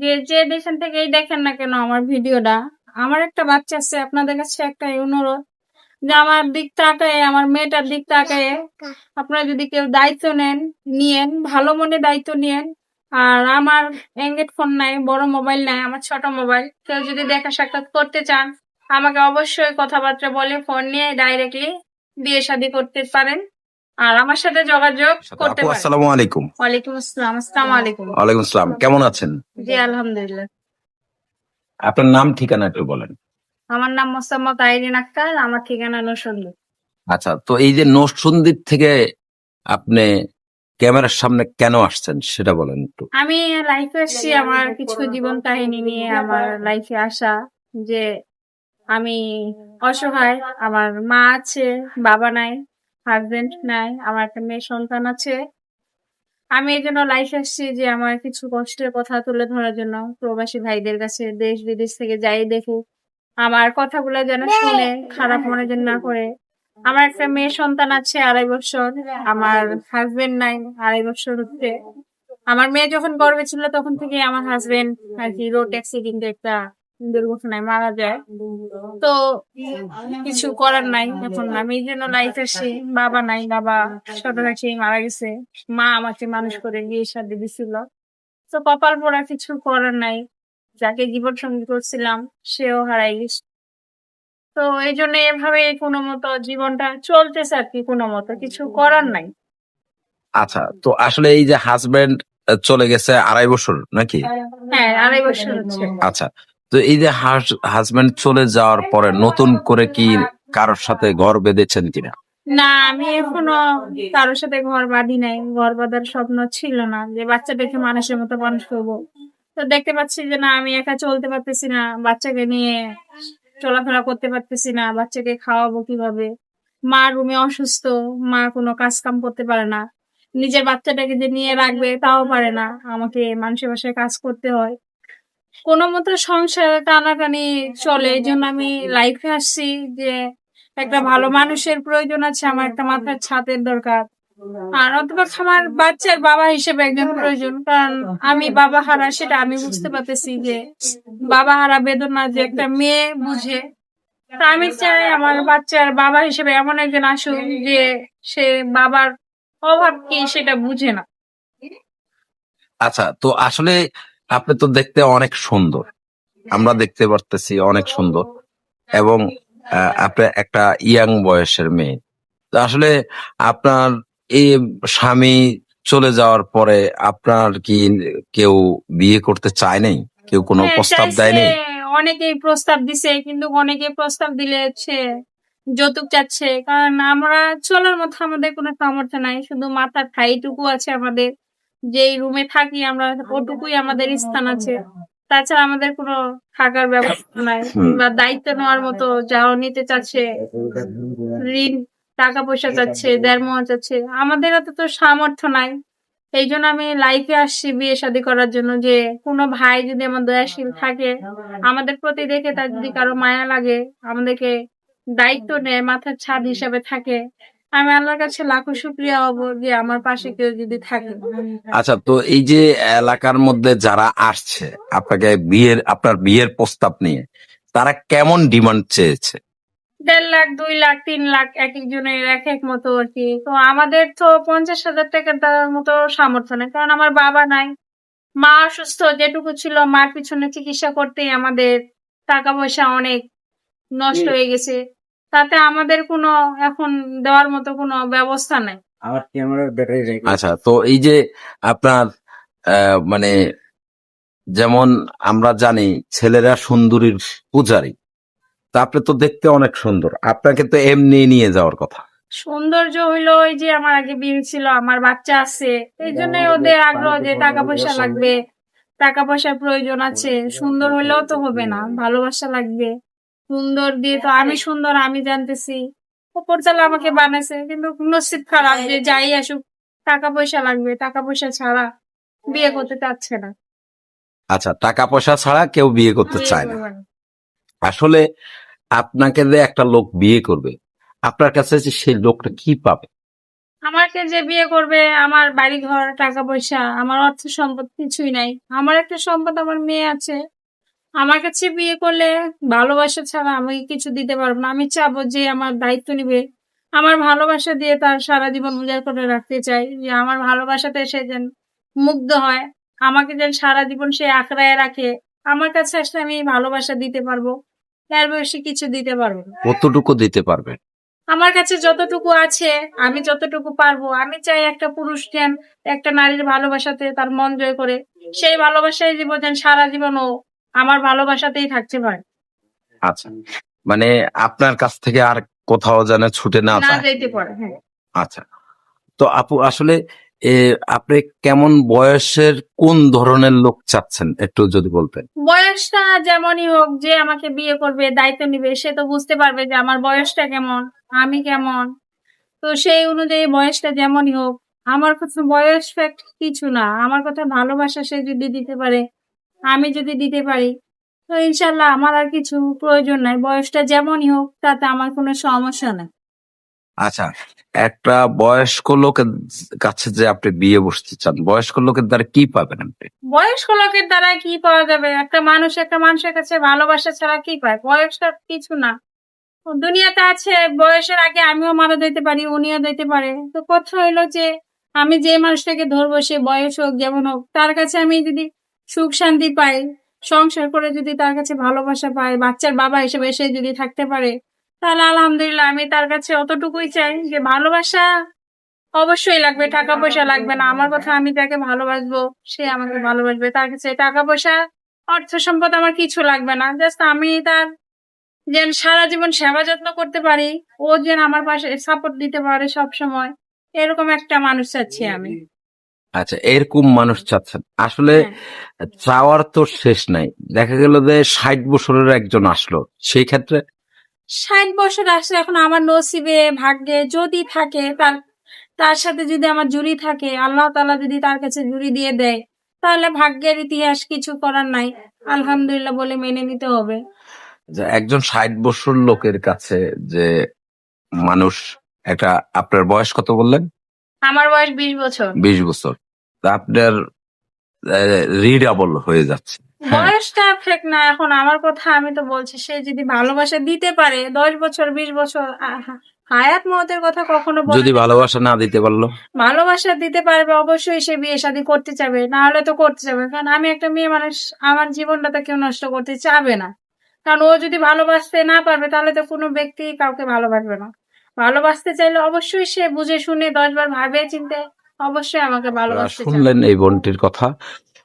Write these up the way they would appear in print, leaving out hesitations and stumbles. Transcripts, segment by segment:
যে যেখান থেকেই দেখেন না কেন আমার ভিডিওটা, আমার একটা বাচ্চা আছে, আপনাদের কাছে একটাই অনুরোধ যে আমার দিক তাকায়ে, আমার মেয়েটার দিক তাকায়ে আপনারা যদি কেউ দায়িত্ব নিয়েন, ভালো মনে দায়িত্ব নিয়েন। আর আমার অ্যান্ড্রয়েড ফোন নাই, বড় মোবাইল নাই, আমার ছোট মোবাইল। কেউ যদি দেখা সাক্ষাৎ করতে চান, আমাকে অবশ্যই কথাবার্তা বলে ফোন নিয়ে ডাইরেক্টলি বিয়ে শাদী করতে পারেন। আর আমার সাথে যোগাযোগ করতে আপু পারেন। আসসালামু আলাইকুম। ওয়ালাইকুম আসসালাম। আসসালামু আলাইকুম। ওয়ালাইকুম আসসালাম, কেমন আছেন? জি আলহামদুলিল্লাহ। আপনার নাম ঠিকানা একটু বলেন। আমার নাম মোসাম্মত আইরিন আক্তার, আমার ঠিকানা নরসিংদী। আচ্ছা, তো এই যে নরসিংদী থেকে আপনি ক্যামেরার সামনে কেন আসছেন সেটা বলেন একটু। আমি লাইফে এসেছি আমার কিছু জীবন কাহিনী নিয়ে, আমার লাইফে আসা যে আমি অসহায়, আমার মা আছে, বাবা নাই, হাজবেন্ড নাই, আমার একটা মেয়ে সন্তান আছে। আমি এই জন্য লাইফে এসেছি যে আমার কিছু কষ্টের কথা তুলে ধরার জন্য প্রবাসী ভাইদের কাছে, দেশ বিদেশ থেকে যাই দেখুক আমার কথাগুলো যেন শুনে খারাপ মনে যেন না করে। আমার একটা মেয়ে সন্তান আছে 2.5 বছর, আমার হাজবেন্ড নাই 2.5 বছর হচ্ছে। আমার মেয়ে যখন গর্ভে ছিল তখন থেকে আমার হাজবেন্ড আর কি রোড অ্যাক্সিডেন্টে একটা দুর্ঘটনায় মারা যায়। তো কিছু করার নাই, এখন আমি এই জন্য লাইফ এসেছি। বাবা নাই, বাবা ছোট থেকেই মারা গেছে। মা আমাকে মানুষ করে বিয়ে শাদী দিছিল। তো কপাল পোড়া, কিছু করার নাই। যাকে জীবন সঙ্গী করছিলাম সেও হারাই গেছে। তো এই জন্য এভাবে কোনো মতো জীবনটা চলতেছে আর কি, কোনো মতো কিছু করার নাই। আচ্ছা, তো আসলে এই যে হাজবেন্ড চলে গেছে 2.5 বছর নাকি? হ্যাঁ 2.5 বছর হচ্ছে। আচ্ছা, তো এই যে হাজবেন্ড চলে যাওয়ার পরে নতুন করে কি কারোর সাথে ঘর বেঁধেছেন কিনা? না, আমি এখনো কারোর সাথে ঘর বাঁধি নাই। ঘর বাঁধার স্বপ্ন ছিল না যে বাচ্চা দেখে মানুষের মতো মানুষ করবো। তো দেখতে পাচ্ছি যে না, আমি একা চলতে পারতেছি না, বাচ্চাকে নিয়ে চলাফেরা করতে পারতেছি না, বাচ্চাকে খাওয়াবো কিভাবে? মা রুমে অসুস্থ, মা কোনো কাজ কাম করতে পারে না, নিজের বাচ্চাটাকে যে নিয়ে রাখবে তাও পারে না, আমাকে মানুষের বাসায় কাজ করতে হয়। কোনো মতো সংসারে টানাটানি চলে। এই জন্য আমি লাইফে আসছি যে একটা ভালো মানুষের প্রয়োজন আছে, আমার একটা মাথার ছাদের দরকার। আর অথবা আমার বাচ্চার বাবা হিসেবে একজন প্রয়োজন, কারণ আমি বাবা হারা, সেটা আমি বুঝতে পারতেছি যে বাবা হারা বেদনা যে একটা মেয়ে বুঝে। তা আমি চাই আমার বাচ্চার বাবা হিসেবে এমন একজন আসুক যে সে বাবার অভাব কি সেটা বুঝে না। আচ্ছা, তো আসলে আপনি তো দেখতে অনেক সুন্দর, আমরা দেখতে পারতেছি অনেক সুন্দর, এবং আপনি একটা ইয়াং বয়সের মেয়ে। তো আসলে আপনার এই স্বামী চলে যাওয়ার পরে আপনার কি কেউ বিয়ে করতে চায় নাই? কেউ কোনো হ্যাঁ প্রস্তাব চাইছে, দেয়নি? অনেকেই প্রস্তাব দিছে, কিন্তু অনেকে প্রস্তাব দিলে হচ্ছে যৌতুক চাচ্ছে। কারণ আমরা চলার মতো আমাদের কোনো সামর্থ্য নাই, শুধু মাথার ঠাইটুকু আছে আমাদের। যেই রুমে থাকি আমরা ওটুকুই আমাদের স্থান আছে, তাছাড়া আমাদের কোনো থাকার ব্যবস্থা নাই, কিংবা দায়িত্ব নেওয়ার মতো যাও নিতে চাচ্ছে, ঋণ টাকা পয়সা চাচ্ছে, দেড়মোয়া চাচ্ছে, আমাদের হাতে তো সামর্থ্য নাই। এই জন্য আমি লাইফে আসছি বিয়ে শাদী করার জন্য, যে কোনো ভাই যদি আমার দয়াশীল থাকে, আমাদের প্রতি দেখে তার যদি কারো মায়া লাগে, আমাদেরকে দায়িত্ব নেয়, মাথার ছাদ হিসাবে থাকে, আমি আল্লাহর কাছে লাখো শুকরিয়া হব যে আমার পাশে কেউ যদি থাকে। আচ্ছা, তো এই যে এলাকার মধ্যে যারা আসছে আপনাকে আপনার বিয়ের প্রস্তাব নিয়ে, তারা কেমন ডিমান্ড চেয়েছে? 1.5 লাখ, 2 লাখ, 3 লাখ, এক একজনের এক এক মতো আর কি। তো আমাদের তো 50,000 টাকা দেওয়ার মতো সামর্থ্য নেই, কারণ আমার বাবা নাই, মা অসুস্থ। যেটুকু ছিল মার পিছনে চিকিৎসা করতেই আমাদের টাকা পয়সা অনেক নষ্ট হয়ে গেছে। তাতে আমাদের কোনো এখন দেওয়ার মতো কোনো ব্যবস্থা নাই। আচ্ছা, তো এই যে আপনার মানে যেমন আমরা জানি ছেলেরা সুন্দরীর পূজারী, তা আপনি তো দেখতে অনেক সুন্দর, আপনাকে তো এমনি নিয়ে যাওয়ার কথা। সৌন্দর্য হইলো ওই যে আমার আগে বিয়ে ছিল, আমার বাচ্চা আছে, এই জন্য ওদের আগ্রহ যে টাকা পয়সা লাগবে, টাকা পয়সার প্রয়োজন আছে। সুন্দর হইলেও তো হবে না, ভালোবাসা লাগবে। সুন্দর দিয়ে তো আমি সুন্দর আমি জানতেছি, উপরতলা আমাকে বানাইছে, কিন্তু নসিব খারাপ যে যাই আসুক টাকা পয়সা লাগবে, টাকা পয়সা ছাড়া বিয়ে করতে চাচ্ছে না। আচ্ছা, টাকা পয়সা ছাড়া কেউ বিয়ে করতে বিয়ে চায় না। করবে না। আসলে আপনাকে যে একটা লোক বিয়ে করবে, আপনার কাছে যে সেই লোকটা কি পাবে? আমাকে যে বিয়ে করবে, আমার বাড়ি ঘর, টাকা পয়সা, আমার অর্থ সম্পদ কিছুই নাই। আমার একটা সম্পদ আমার মেয়ে আছে। আমার কাছে বিয়ে করলে ভালোবাসা ছাড়া আমি কিছু দিতে পারবো না। আমি চাবো যে আমার দায়িত্ব নিবে, আমার ভালোবাসা দিয়ে তার সারা জীবন উজাড় করে রাখতে চাই, যে আমার ভালোবাসাতে সে যেন মুগ্ধ হয়, আমাকে যেন সারা জীবন সে আঁকড়ায় রাখে। আমার কাছে আসলে আমি ভালোবাসা দিতে পারবো, এর বেশি কিছু দিতে পারবো না। কতটুকু দিতে পারবেন? আমার কাছে যতটুকু আছে, আমি যতটুকু পারবো, আমি চাই একটা পুরুষ যেন একটা নারীর ভালোবাসাতে তার মন জয় করে, সেই ভালোবাসায় জীবন যেন সারা জীবন ও আমার ভালোবাসাতেই থাকতে পারে, আচ্ছা, মানে আপনার কাছ থেকে আর কোথাও যেন ছুটে না না যায়। যেতে পারে। হ্যাঁ, আচ্ছা, তো আপু আসলে আপনি কেমন বয়সের কোন ধরনের লোক চাচ্ছেন একটু যদি বলতেন। বয়সটা যেমনই হোক, যে আমাকে বিয়ে করবে, দায়িত্ব নিবে, সে তো বুঝতে পারবে যে আমার বয়সটা কেমন, আমি কেমন। তো সেই অনুযায়ী বয়সটা যেমনই হোক, আমার কাছে বয়স ফ্যাক্ট কিছু না। আমার কথা ভালোবাসা সে যদি দিতে পারে, আমি যদি দিতে পারি, তো ইনশাল্লাহ আমার আর কিছু প্রয়োজন নাই। বয়সটা যেমনই হোক, তাতে আমার কোনো সমস্যা নাই। আচ্ছা, একটা বয়স্ক লোকের কাছে যে আপনি বিয়ে বসতে চান, বয়স্ক লোকের দ্বারা কি পাবেন আপনি? বয়স্ক লোকের দ্বারা কি পাওয়া যাবে? একটা মানুষ একটা মানুষের কাছে ভালোবাসা ছাড়া কি পায়? বয়সটা কিছু না। দুনিয়াতে আছে, বয়সের আগে আমিও মারা যেতে পারি, উনিও যেতে পারে। তো কথা হইলো যে আমি যে মানুষটাকে ধরবো, সে বয়স হোক যেমন হোক, তার কাছে আমি যদি সুখ শান্তি পাই, সংসার করে যদি তার কাছে ভালোবাসা পাই, বাচ্চার বাবা হিসেবে সে যদি থাকতে পারে, তাহলে আলহামদুলিল্লাহ। আমি তার কাছে অতটুকুই চাই যে ভালোবাসা অবশ্যই লাগবে, টাকা পয়সা লাগবে না। আমার কথা, আমি তাকে ভালোবাসবো, সে আমাকে ভালোবাসবে। তার কাছে টাকা পয়সা, অর্থ সম্পদ আমার কিছু লাগবে না। জাস্ট আমি তার যেন সারা জীবন সেবা যত্ন করতে পারি, ও যেন আমার পাশে সাপোর্ট দিতে পারে সব সময়, এরকম একটা মানুষ চাচ্ছি আমি। আচ্ছা, এরকম মানুষ চাচ্ছেন। আসলে হ্যাঁ, চাওয়ার তো শেষ নাই। দেখা গেল যে 60 বছরের একজন আসলো, সেই ক্ষেত্রে 60 বছর আসলে এখন আমার নসিবে ভাগ্যে যদি থাকে, তার তার সাথে যদি আমার জুড়ি থাকে, আল্লাহ তাআলা যদি তার কাছে জুড়ি দিয়ে দেয়, তাহলে ভাগ্যের ইতিহাস, কিছু করার নাই, আলহামদুলিল্লাহ বলে মেনে নিতে হবে। যে একজন 60 বছর লোকের কাছে যে মানুষ একটা, আপনার বয়স কত বললেন? আমার বয়স 20 বছর। 20 বছর। তা আপনার রিডাবল হয়ে যাচ্ছে। হ্যাঁ, বয়সটা ফেক না। এখন আমার কথা আমি তো বলছি, সে যদি ভালোবাসা দিতে পারে 10 বছর 20 বছর, হায়াত মওতের কথা কখনো বলা যদি যায় না। ভালোবাসা না দিতে পারলো? ভালোবাসা দিতে পারবে, অবশ্যই সে বিয়ে শাদী করতে চাবে, না হলে তো করতে চাবে। কারণ আমি একটা মেয়ে মানুষ, আমার জীবনটা তো কেউ নষ্ট করতে চাবে না। কারণ ও যদি ভালোবাসতে না পারবে, তাহলে তো কোনো ব্যক্তি কাউকে ভালোবাসবে না। ভালোবাসতে চাইলে অবশ্যই সে বুঝে শুনে 10 বার ভাবে চিন্তে অবশ্যই আমাকে আপনারা ভালোবাসতে চাবে। শুনলেন এই বোনটির কথা।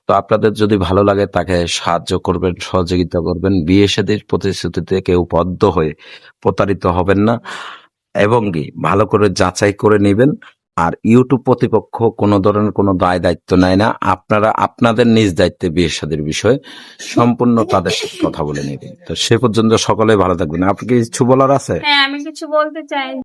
তো আপনাদের যদি ভালো লাগে তাকে সাহায্য করবেন, সহযোগিতা করবেন। বিয়ে শাদীর প্রতিশ্রুতিতে কেউ বদ্ধ হয়ে প্রতারিত হবেন না, এবং কি ভালো করে যাচাই করে নেবেন। আর ইউটিউব কর্তৃপক্ষ কোনো ধরনের কোনো দায় দায়িত্ব নেয় না। আপনারা আপনাদের নিজ দায়িত্বে বিয়ে শাদীর বিষয়ে সম্পূর্ণ তাদের সাথে কথা বলে নেবেন। তো সে পর্যন্ত সকলে ভালো থাকবেন। আপনি কি কিছু বলার আছে? হ্যাঁ, আমি কিছু বলতে চাই।